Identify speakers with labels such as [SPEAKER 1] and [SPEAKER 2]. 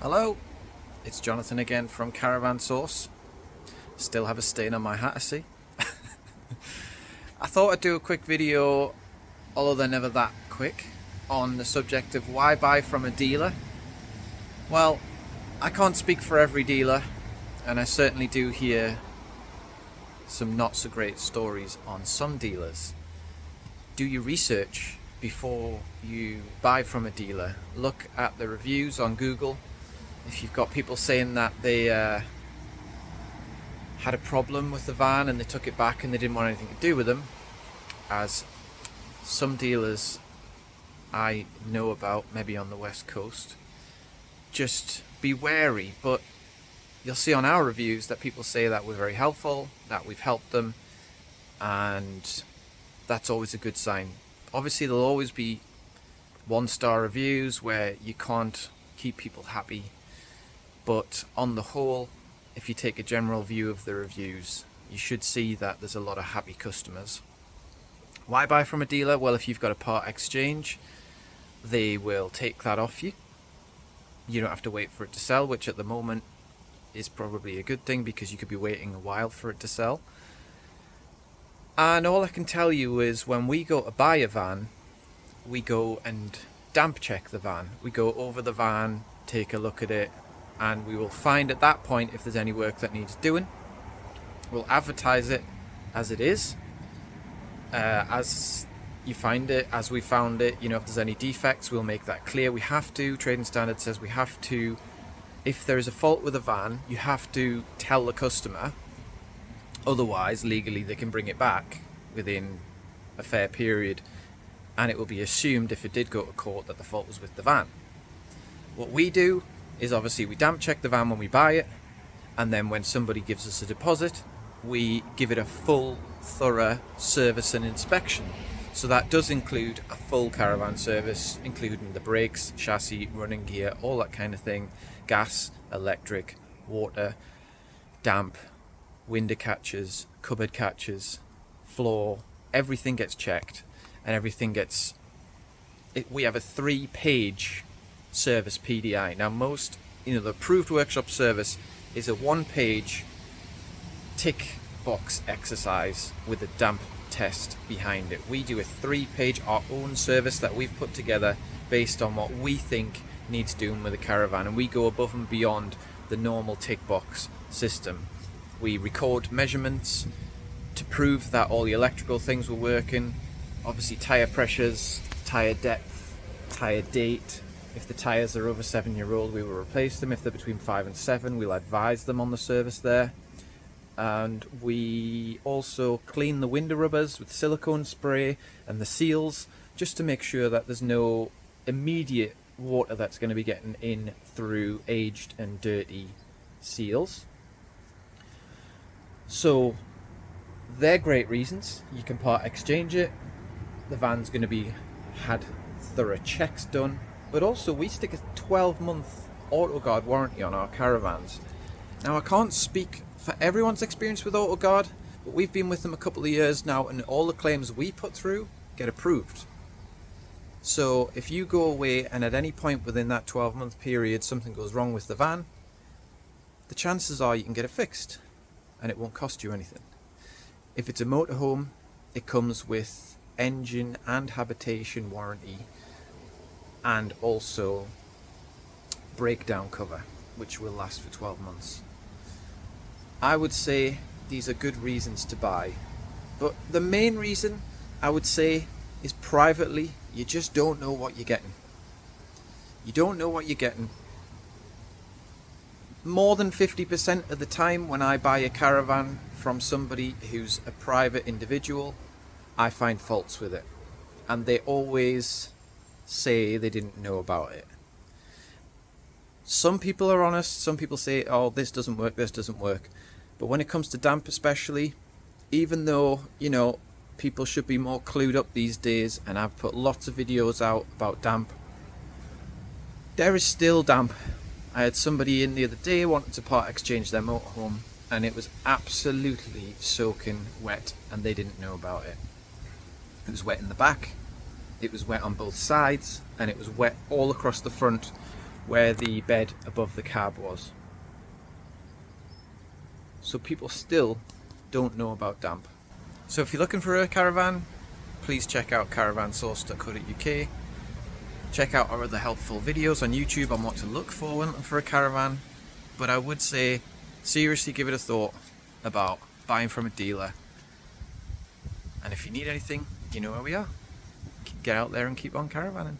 [SPEAKER 1] Hello, it's Jonathan again from Caravan Source. Still have a stain on my hat, I see. I thought I'd do a quick video, although they're never that quick, on the subject of why buy from a dealer. Well, I can't speak for every dealer, and I certainly do hear some not so great stories on some dealers. Do your research before you buy from a dealer. Look at the reviews on Google. If you've got people saying that they had a problem with the van and they took it back and they didn't want anything to do with them, as some dealers I know about, maybe on the west coast, just be wary. But you'll see on our reviews that people say that we're very helpful, that we've helped them, and that's always a good sign. Obviously there'll always be 1-star reviews where you can't keep people happy, but on the whole, if you take a general view of the reviews, you should see that there's a lot of happy customers. Why buy from a dealer? Well, if you've got a part exchange, they will take that off you. You don't have to wait for it to sell, which at the moment is probably a good thing because you could be waiting a while for it to sell. And all I can tell you is when we go to buy a van, we go and damp check the van. We go over the van, take a look at it, and we will find at that point if there's any work that needs doing. We'll advertise it as it is, as you find it, as we found it. You know, if there's any defects, we'll make that clear. We have to, trading standard says we have to, if there is a fault with a van, you have to tell the customer. Otherwise, legally, they can bring it back within a fair period, and it will be assumed, if it did go to court, that the fault was with the van. What we do is obviously we damp check the van when we buy it, and then when somebody gives us a deposit, we give it a full, thorough service and inspection. So that does include a full caravan service, including the brakes, chassis, running gear, all that kind of thing, gas, electric, water, damp, window catches, cupboard catches, floor, everything gets checked, and everything gets... we have a 3-page service PDI. Now most, the approved workshop service is a 1-page tick box exercise with a damp test behind it. We do a 3-page our own service that we've put together based on what we think needs doing with a caravan, and we go above and beyond the normal tick box system. We record measurements to prove that all the electrical things were working, obviously tyre pressures, tyre depth, tyre date. If the tyres are over 7-year-old, we will replace them. If they're between 5 and 7, we'll advise them on the service there. And we also clean the window rubbers with silicone spray and the seals, just to make sure that there's no immediate water that's going to be getting in through aged and dirty seals. So they're great reasons. You can part exchange it. The van's going to be had thorough checks done. But also we stick a 12-month AutoGuard warranty on our caravans. Now I can't speak for everyone's experience with AutoGuard, but we've been with them a couple of years now, and all the claims we put through get approved. So if you go away and at any point within that 12-month period something goes wrong with the van, the chances are you can get it fixed and it won't cost you anything. If it's a motorhome, it comes with engine and habitation warranty, and also breakdown cover, which will last for 12 months. I would say these are good reasons to buy, but the main reason I would say is privately, you just don't know what you're getting. You don't know what you're getting. More than 50% of the time when I buy a caravan from somebody who's a private individual, I find faults with it, and they always say they didn't know about it. Some people are honest, some people say, oh, this doesn't work, this doesn't work. But when it comes to damp especially, even though, people should be more clued up these days, and I've put lots of videos out about damp, there is still damp. I had somebody in the other day wanting to part exchange their motorhome, and it was absolutely soaking wet, and they didn't know about it. It was wet in the back, it was wet on both sides, and it was wet all across the front, where the bed above the cab was. So people still don't know about damp. So if you're looking for a caravan, please check out caravansource.co.uk. Check out our other helpful videos on YouTube on what to look for when looking for a caravan. But I would say, seriously give it a thought about buying from a dealer. And if you need anything, you know where we are. Get out there and keep on caravanning.